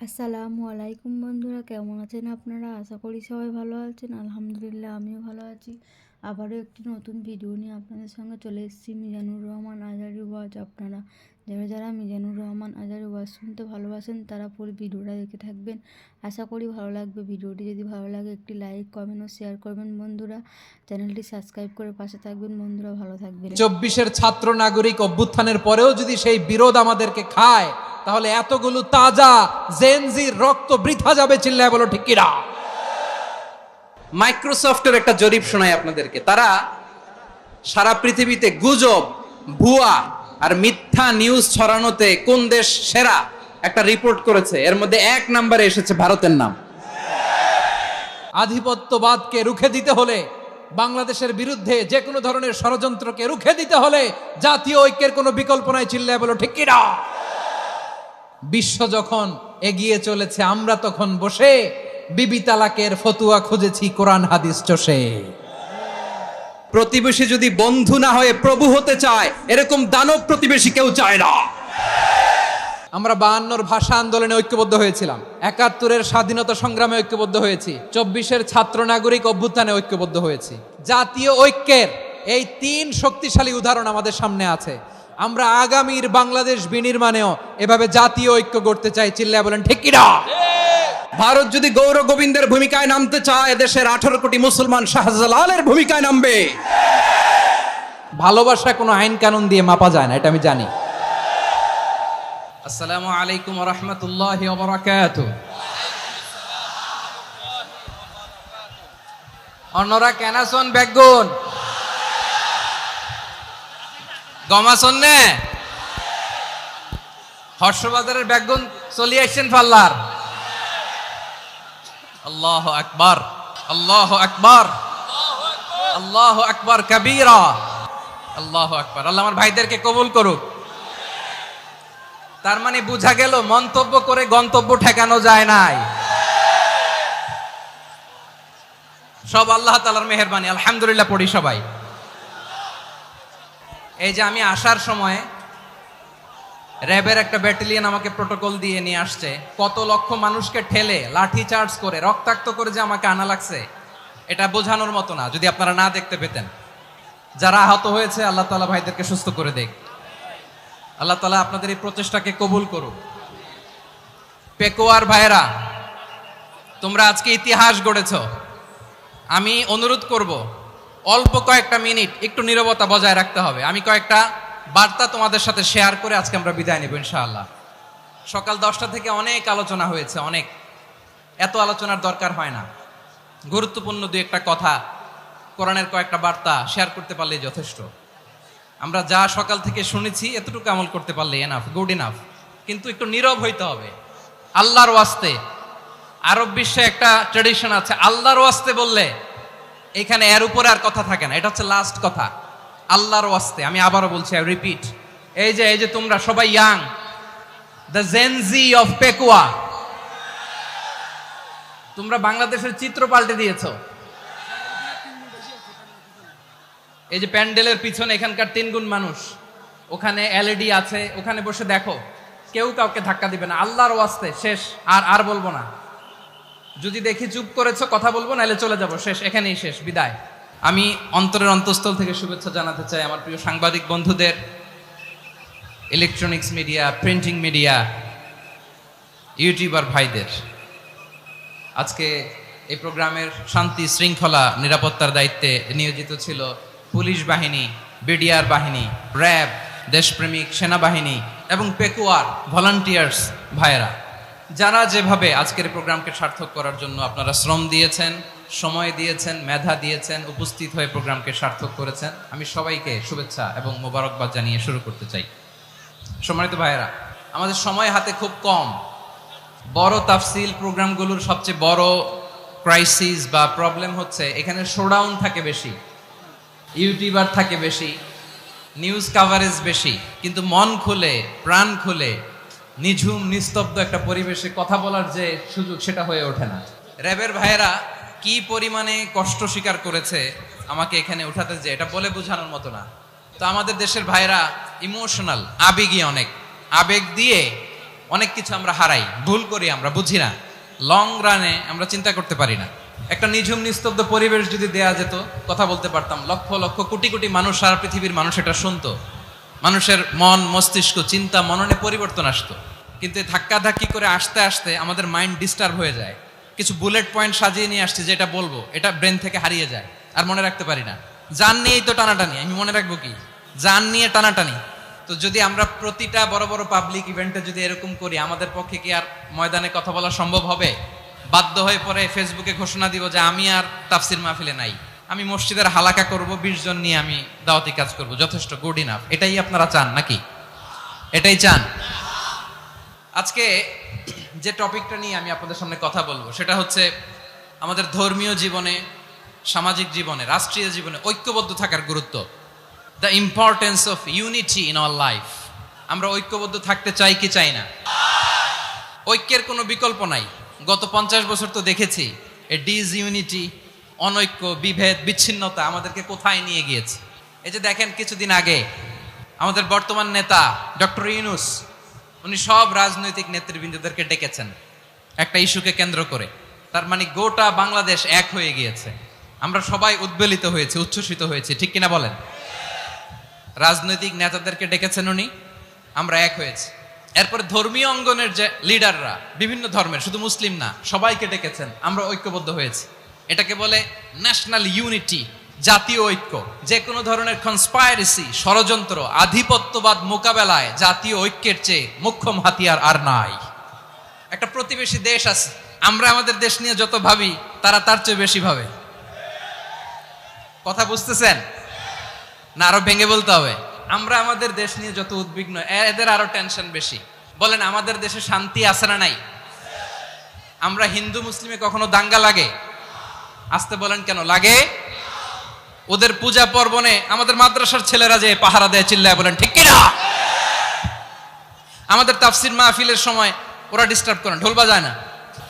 আসসালামু আলাইকুম বন্ধুরা, কেমন আছেন আপনারা? আশা করি সবাই ভালো আছেন। আলহামদুলিল্লাহ, আমিও ভালো আছি। আবারও একটি নতুন ভিডিও নিয়ে আপনাদের সঙ্গে চলে এসেছি। মিজানুর রহমান আজারি ওয়াজ। আপনারা যারা যারা মিজানুর রহমান আজারি ওয়াজ শুনতে ভালোবাসেন তারা পুরো ভিডিওটা দেখে থাকবেন। আশা করি ভালো লাগবে। ভিডিওটি যদি ভালো লাগে একটি লাইক, কমেন্ট ও শেয়ার করবেন বন্ধুরা। চ্যানেলটি সাবস্ক্রাইব করে পাশে থাকবেন বন্ধুরা। ভালো থাকবেন। 24-এর ছাত্র নাগরিক অভ্যুত্থানের পরেও যদি সেই বিরোধ আমাদেরকে খায়, তাহলে এতগুলো তাজা জেনজির রক্ত বৃথা যাবে। চিল্লায় বলো ঠিক কিনা? মাইক্রোসফটের একটা জরিপ শোনায় আপনাদেরকে। তারা সারা পৃথিবীতে গুজব, ভুয়া আর মিথ্যা নিউজ ছড়ানোতে কোন দেশ সেরা একটা রিপোর্ট করেছে। এর মধ্যে 1 নম্বরে এসেছে ভারতের নাম। আধিপত্যবাদকে রুখে দিতে হলে, বাংলাদেশের বিরুদ্ধে যে কোনো ধরনের ষড়যন্ত্রকে রুখে দিতে হলে জাতীয় ঐক্যের কোনো বিকল্প নাই। চিল্লায় বলো ঠিক কিনা? বিশ্ব যখন এগিয়ে চলেছে, আমরা তখন বসে বিবি তালাকের ফতুয়া খুঁজেছি কোরআন হাদিস চষে। প্রতিবেশী যদি বন্ধু না হয়ে প্রভু হতে চায়, এরকম দানব প্রতিবেশী কেউ চায় না। আমরা 52-র ভাষা আন্দোলনে ঐক্যবদ্ধ হয়েছিলাম, 71-এর স্বাধীনতা সংগ্রামে ঐক্যবদ্ধ হয়েছি, 24-এর ছাত্র নাগরিক অভ্যুত্থানে ঐক্যবদ্ধ হয়েছি। জাতীয় ঐক্যের এই 3 শক্তিশালী উদাহরণ আমাদের সামনে আছে। আমরা আগামীর বাংলাদেশ বিনির্মাণেও এভাবে জাতীয় ঐক্য গড়তে চাই। চিল্লায় বলেন ঠিক কিনা? ভারত যদি গৌর গোবিন্দের ভূমিকায় নামতে চায়, দেশের 18 কোটি মুসলমান শাহজালালের ভূমিকায় নামবে। ভালোবাসা কোনো আইন কানুন দিয়ে মাপা যায় না, এটা আমি জানি। আসসালামু আলাইকুম ওয়া রাহমাতুল্লাহি ওয়া বারাকাতুহু। অন্যরা কেনাসন বেগুন গমাসন নে হর্ষবাজারের বেগুন চলি আসছেন ফাল্লার। আল্লাহু আকবার, আল্লাহু আকবার, আল্লাহু আকবার কাবীরা, আল্লাহু আকবার। আল্লাহ আমার ভাইদেরকে কবুল করুক। তার মানে বুঝা গেল মন্তব্য করে গন্তব্য ঠেকানো যায় নাই। সব আল্লাহ তাআলার মেহেরবানি। আলহামদুলিল্লাহ পড়ি সবাই। এই যে আমি আসার সময় র্যাবের একটা ব্যাটালিয়ন আমাকে প্রোটোকল দিয়ে নিয়ে আসছে। কত লক্ষ মানুষকে ঠেলে লাঠি চার্জ করে রক্তাক্ত করে যে আমাকে আনা লাগছে, এটা বোঝানোর মতো না যদি আপনারা না দেখতে পেতেন। যারা আহত হয়েছে আল্লাহ তাআলা ভাইদেরকে সুস্থ করে দেখ। আল্লাহ তাআলা আপনাদের এই প্রচেষ্টাকে কবুল করুক। পেকুয়ার ভাইরা, তোমরা আজকে ইতিহাস গড়েছ। আমি অনুরোধ করব, অল্প কয়েকটা মিনিট একটু নীরবতা বজায় রাখতে হবে। আমি কয়েকটা বার্তা তোমাদের সাথে শেয়ার করে আজকে আমরা বিদায় নেব ইনশাআল্লাহ। সকাল 10টা থেকে অনেক আলোচনা হয়েছে, অনেক। এত আলোচনার দরকার হয় না। গুরুত্বপূর্ণ 2-একটা কথা, কোরআনের কয়েকটা বার্তা শেয়ার করতে পারলেই যথেষ্ট। আমরা যা সকাল থেকে শুনেছি এতটুকু আমল করতে পারলে এনাফ, গুড ইনাফ। কিন্তু একটু নীরব হইতে হবে আল্লাহর ওয়াস্তে। আরব বিশ্বে একটা ট্র্যাডিশন আছে, আল্লাহর ওয়াস্তে বললে এখানে এর উপরে আর কথা থাকে না। এটা হচ্ছে লাস্ট কথা, আল্লাহর ওয়াস্তে। আমি আবারও বলছি, আই রিপিট। এই যে তোমরা সবাই young, the Gen Z of Pekua, তোমরা বাংলাদেশের চিত্র পাল্টে দিয়েছো। এই যে প্যান্ডেলের পিছনে এখানকার 3 গুণ মানুষ, ওখানে এলইডি আছে, ওখানে বসে দেখো। কেউ কাউকে ধাক্কা দিবে না, আল্লাহর ওয়াস্তে। শেষ। আর বলবো না। যদি দেখি চুপ করেছো, কথা বলবো, নাহলে চলে যাবো। শেষ, এখানেই শেষ, বিদায়। আমি অন্তরের অন্তঃস্থল থেকে শুভেচ্ছা জানাতে চাই আমার প্রিয় সাংবাদিক বন্ধুদের, electronics media, printing media, YouTuber ভাইদের। আজকে এই প্রোগ্রামের শান্তি শৃঙ্খলা নিরাপত্তার দায়িত্বে নিয়োজিত ছিল পুলিশ বাহিনী, বিডিআর বাহিনী, র্যাব, দেশপ্রেমিক সেনাবাহিনী এবং পেকুয়ার ভলান্টিয়ার্স ভাইয়েরা, যারা যেভাবে আজকের প্রোগ্রামকে সার্থক করার জন্য আপনারা শ্রম দিয়েছেন, সময় দিয়েছেন, মেধা দিয়েছেন, উপস্থিত হয়ে প্রোগ্রামকে সার্থক করেছেন, আমি সবাইকে শুভেচ্ছা এবং মোবারকবাদ জানিয়ে শুরু করতে চাই। সম্মানিত ভাইয়েরা, আমাদের সময় হাতে খুব কম। বড় তাফসিল প্রোগ্রামগুলোর সবচেয়ে বড় ক্রাইসিস বা প্রবলেম হচ্ছে এখানে শোডাউন থাকে বেশি, ইউটিউবার থাকে বেশি, নিউজ কাভারেজ বেশি, কিন্তু মন খুলে, প্রাণ খুলে, নিঝুম নিস্তব্ধ একটা পরিবেশে কথা বলার যে সুযোগ, সেটা হয়ে ওঠে না। র্যাবের ভাইয়েরা কি পরিমাণে কষ্ট স্বীকার করেছে আমাকে এখানে উঠাতে, যে এটা বলে বোঝানোর মতো না। তো আমাদের দেশের ভাইয়েরা ইমোশনাল, আবেগী অনেক। আবেগ দিয়ে অনেক কিছু আমরা হারাই, ভুল করি, আমরা বুঝি না, লং রানে আমরা চিন্তা করতে পারি না। একটা নিঝুম নিস্তব্ধ পরিবেশ যদি দেয়া যেত, কথা বলতে পারতাম, লক্ষ লক্ষ কোটি কোটি মানুষ, সারা পৃথিবীর মানুষ এটা শুনতো, মানুষের মন মস্তিষ্ক চিন্তা মননে পরিবর্তন আসতো। কিন্তু ধাক্কাধাক্কি করে আসতে আসতে আমাদের মাইন্ড ডিস্টার্ব হয়ে যায়। কিছু বুলেট পয়েন্ট সাজিয়ে নিয়ে আসছি যেটা বলবো, এটা ব্রেন থেকে হারিয়ে যায়, আর মনে রাখতে পারি না। জান নিয়েই তো টানাটানি, আমি মনে রাখবো কি? জান নিয়ে টানাটানি। তো যদি আমরা প্রতিটা বড় বড় পাবলিক ইভেন্টে যদি এরকম করি, আমাদের পক্ষে কি আর ময়দানে কথা বলা সম্ভব হবে? বাধ্য হয়ে পরে ফেসবুকে ঘোষণা দিব যে আমি আর তাফসির মাহফিলে নাই, আমি মসজিদের হালাকা করব, 20 জন নিয়ে আমি দাওয়াতি কাজ করব, যথেষ্ট, গুড ইনাফ। এটাই আপনারা চান নাকি? এটাই চান? আজকে যে টপিকটা নিয়ে আমি আপনাদের সামনে কথা বলবো সেটা হচ্ছে আমাদের ধর্মীয় জীবনে, সামাজিক জীবনে, রাষ্ট্রীয় জীবনে ঐক্যবদ্ধ থাকার গুরুত্ব। The importance of unity in our life. আমরা ঐক্যবদ্ধ থাকতে চাই কি চাই না? ঐক্যের কোনো বিকল্প নাই। গত 50 বছর তো দেখেছি এ ডিসইউনিটি, অনৈক্য, বিভেদ, বিচ্ছিন্নতা আমাদেরকে কোথায় নিয়ে গিয়েছে। এই যে দেখেন কিছুদিন আগে আমাদের বর্তমান নেতা ডক্টর ইউনূস, উনি সব রাজনৈতিক নেতৃবৃন্দদেরকে ডেকেছেন একটা ইস্যুকে কেন্দ্র করে। তার মানে গোটা বাংলাদেশ এক হয়ে গিয়েছে। আমরা সবাই উদ্বেলিত হয়েছে, উচ্ছ্বসিত হয়েছে, ঠিক কিনা বলেন? রাজনৈতিক নেতাদেরকে ডেকেছেন উনি, আমরা এক হয়েছি। এরপরে ধর্মীয় অঙ্গনের যে লিডাররা, বিভিন্ন ধর্মের, শুধু মুসলিম না, সবাইকে ডেকেছেন, আমরা ঐক্যবদ্ধ হয়েছি। এটাকে বলে ন্যাশনাল ইউনিটি, জাতীয় ঐক্য। যে কোনো ধরনের কনস্পাইরেসি, ষড়যন্ত্র, আধিপত্যবাদ মোকাবেলায় জাতীয় ঐক্যের চেয়ে মোক্ষম হাতিয়ার আর নাই। একটা প্রতিবেশী দেশ আছে, আমরা আমাদের দেশ নিয়ে যত ভাবি তারা তার চেয়ে বেশি ভাবে। কথা বুঝতেছেন না? আরো ভেঙে বলতে হবে। আমরা আমাদের দেশ নিয়ে যত উদ্বিগ্ন, এদের আরো টেনশন বেশি। বলেন আমাদের দেশে শান্তি আছে না নাই? আমরা হিন্দু মুসলিমে কখনো দাঙ্গা লাগে? আসতে বলেন কেন লাগে? ওদের পূজা পর্বণে আমাদের মাদ্রাসার ছেলেরা যে পাহারা দেয়, চিল্লায় বলেন ঠিক কিনা? আমাদের তাফসির মাহফিলের সময় ওরা ডিস্টার্ব করেন, ঢোল বাজায় না।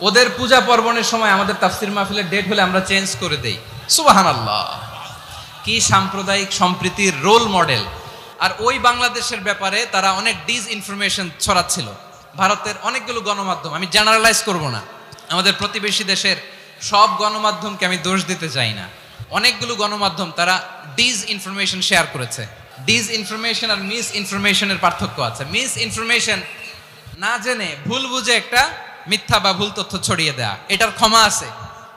ওদের পূজা পর্বণের সময় আমাদের তাফসির মাহফিলের ডেট হলে আমরা চেঞ্জ করে দেই। সুবহানাল্লাহ! কি সাম্প্রদায়িক সম্প্রীতির রোল মডেল। আর ওই বাংলাদেশের ব্যাপারে তারা অনেক ডিসইনফরমেশন ছড়াচ্ছিল। ভারতের অনেকগুলো গণমাধ্যম, আমি জেনারেলাইজ করব না, আমাদের প্রতিবেশী দেশের সব গণমাধ্যমকে আমি দোষ দিতে চাই না, অনেকগুলো গণমাধ্যম তারা ডিসইনফরমেশন শেয়ার করেছে। ডিসইনফরমেশন আর মিস ইনফরমেশনের পার্থক্য আছে। মিস ইনফরমেশন না জেনে ভুল বুঝে একটা মিথ্যা বা ভুল তথ্য ছড়িয়ে দেয়া, এটার ক্ষমা আছে।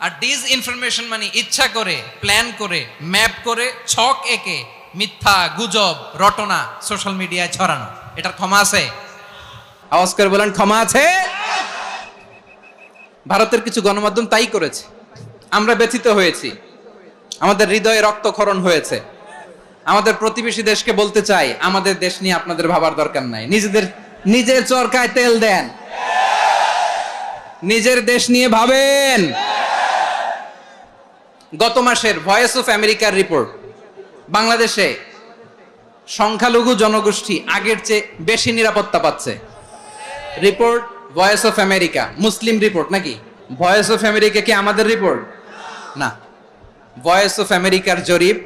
আর ডিসইনফরমেশন মানে ইচ্ছা করে, প্ল্যান করে, ম্যাপ করে, ছক এঁকে মিথ্যা, গুজব, রটনা সোশ্যাল মিডিয়ায় ছড়ানো, এটার ক্ষমা আছে? আওয়াজ করে বলেন ক্ষমা আছে? ভারতের কিছু গণমাধ্যম তাই করেছে। আমরা ব্যথিত হয়েছি, আমাদের হৃদয়ে রক্তক্ষরণ হয়েছে। আমাদের প্রতিবেশী দেশকে বলতে চাই, আমাদের দেশ নিয়ে আপনাদের ভাবার দরকার নাই। নিজের চরকায় তেল দেন, নিজের দেশ নিয়ে ভাবেন। গত মাসের ভয়েস অফ আমেরিকার রিপোর্ট, বাংলাদেশে সংখ্যালঘু জনগোষ্ঠী আগের চেয়ে বেশি নিরাপত্তা পাচ্ছে। Report voice of America, Muslim report নাকি? ভয়েস অফ আমেরিকা কি আমাদের রিপোর্ট না? ভয়েস অফ আমেরিকার জরিপ,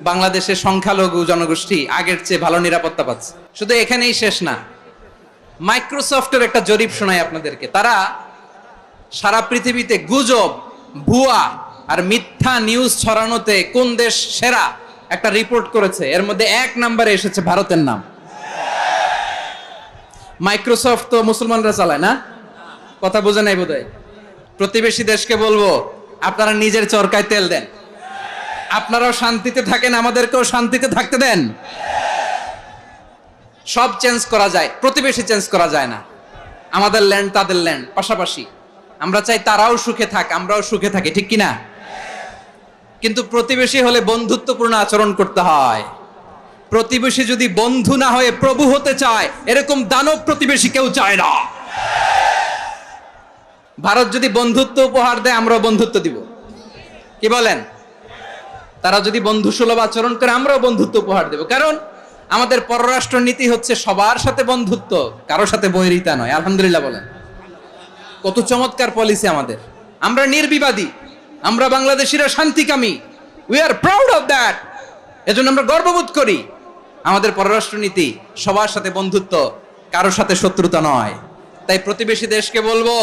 বাংলাদেশের সংখ্যালঘু জনগোষ্ঠী আগের চেয়ে ভালো নিরাপত্তা পাচ্ছে। শুধু এখানেই শেষ না, মাইক্রোসফটের একটা জরিপ শোনাই আপনাদেরকে। তারা সারা পৃথিবীতে গুজব, ভুয়া আর মিথ্যা নিউজ ছড়ানোতে কোন দেশ সেরা একটা রিপোর্ট করেছে। এর মধ্যে 1 নম্বরে এসেছে ভারতের নাম। মাইক্রোসফট তো মুসলমানরা চালায় না? কথা বোঝে নাই বোধহয়। প্রতিবেশী দেশকে বলবো, আপনারা নিজের চরকায় তেল দেন, আপনারাও শান্তিতে থাকেন, আমাদেরকেও শান্তিতে থাকতে দেন। সব চেঞ্জ করা যায়, প্রতিবেশী চেঞ্জ করা যায় না। আমাদের ল্যান্ড তাদের ল্যান্ড, পাশাপাশি। আমরা চাই তারাও সুখে থাক, আমরাও সুখে থাকি, ঠিক কিনা? কিন্তু প্রতিবেশী হলে বন্ধুত্বপূর্ণ আচরণ করতে হয়। প্রতিবেশী যদি বন্ধু না হয়ে প্রভু হতে চায়, এরকম দানব প্রতিবেশী কেউ চায় না। ভারত যদি বন্ধুত্ব উপহার দেয়, আমরাও বন্ধুত্ব দিব, কি বলেন? তারা যদি বন্ধু সুলভ আচরণ করে, আমরাও বন্ধুত্ব উপহার দেব। কারণ আমাদের পররাষ্ট্র নীতি হচ্ছে সবার সাথে বন্ধুত্ব, কারোর সাথে বৈরিতা নয়। আলহামদুলিল্লাহ বলেন, কত চমৎকার পলিসি আমাদের। আমরা নির্বিবাদী, আমরা বাংলাদেশিরা শান্তিকামী। We are proud of that. এজন্য আমরা গর্ববোধ করি। আমাদের পররাষ্ট্র নীতি সবার সাথে বন্ধুত্ব, কারোর সাথে শত্রুতা নয়। তাই প্রতিবেশী দেশকে বলবো,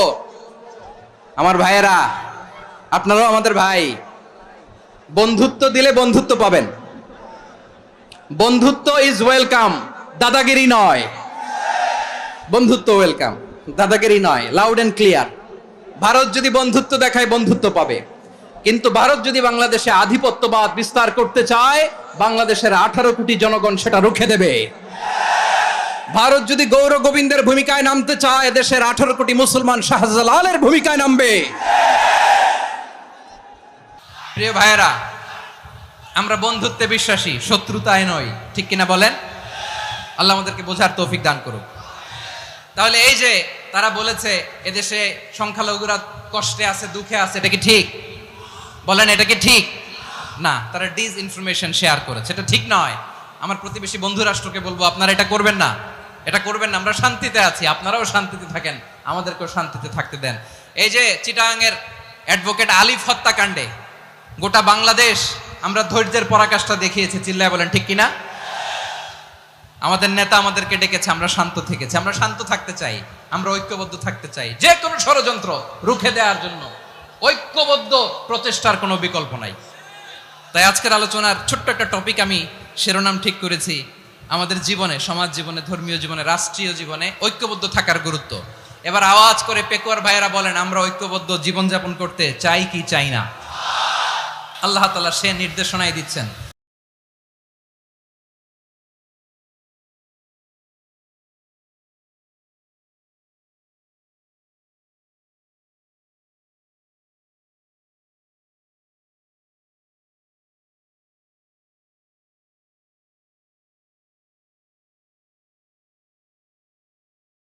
আমার ভাইয়েরা, আপনারাও আমাদের ভাই, বন্ধুত্ব দিলে বন্ধুত্ব পাবেন। বন্ধুত্ব ইজ ওয়েলকাম, দাদাগিরি নয়। বন্ধুত্ব ওয়েলকাম, দাদাগিরি নয়, লাউড এন্ড ক্লিয়ার। ভারত যদি বন্ধুত্ব দেখায় বন্ধুত্ব পাবে, কিন্তু ভারত যদি বাংলাদেশে আধিপত্যবাদ বিস্তার করতে চায়, বাংলাদেশের 18 কোটি জনগণ সেটা রুখে দেবে। ভারত যদি গৌর গোবিন্দের ভূমিকায় নামতে চায়, দেশের 18 কোটি মুসলমান শাহজালালের ভূমিকায় নামবে। প্রিয় ভাইয়েরা, আমরা বন্ধুত্বে বিশ্বাসী, শত্রুতায় নয়, ঠিক কিনা বলেন? আল্লাহ আমাদেরকে বোঝার তৌফিক দান করুক। তাহলে এই যে তারা বলেছে এদেশে সংখ্যালঘুরা কষ্টে আছে, দুঃখে আছে, এটা কি ঠিক? বলেন, এটা কি ঠিক? না, তারা ডিস ইনফরমেশন শেয়ার করেছে, এটা ঠিক নয়। আমার প্রতিবেশী বন্ধু রাষ্ট্রকে বলবো, আপনারা এটা করবেন না, এটা করবেন না। আমরা শান্তিতে আছি, আপনারাও শান্তিতে থাকেন, আমাদেরকেও শান্তিতে থাকতে দেন। এই যে চিটাগাংয়ের অ্যাডভোকেট আলিফ হত্যাকাণ্ডে গোটা বাংলাদেশ আমরা ধৈর্যের পরাকাষ্ঠা দেখিয়েছি, চিল্লায় বলেন ঠিক কিনা? আমাদের নেতা আমাদেরকে ডেকেছে, আমরা শান্ত থেকেছি। আমরা শান্ত থাকতে চাই, আমরা ঐক্যবদ্ধ থাকতে চাই। যে কোনো ষড়যন্ত্র রুখে দেওয়ার জন্য ঐক্যবদ্ধ প্রচেষ্টার কোনো বিকল্প নাই। তাই আজকের আলোচনার ছোট্ট একটা টপিক আমি শিরোনাম ঠিক করেছি, আমাদের জীবনে, সমাজ জীবনে, ধর্মীয় জীবনে, রাষ্ট্রীয় জীবনে ঐক্যবদ্ধ থাকার গুরুত্ব। এবার আওয়াজ করে পেকুয়ার ভাইয়েরা বলেন, আমরা ঐক্যবদ্ধ জীবনযাপন করতে চাই কি চাই না? আল্লাহ তাআলা সে নির্দেশনাই দিচ্ছেন।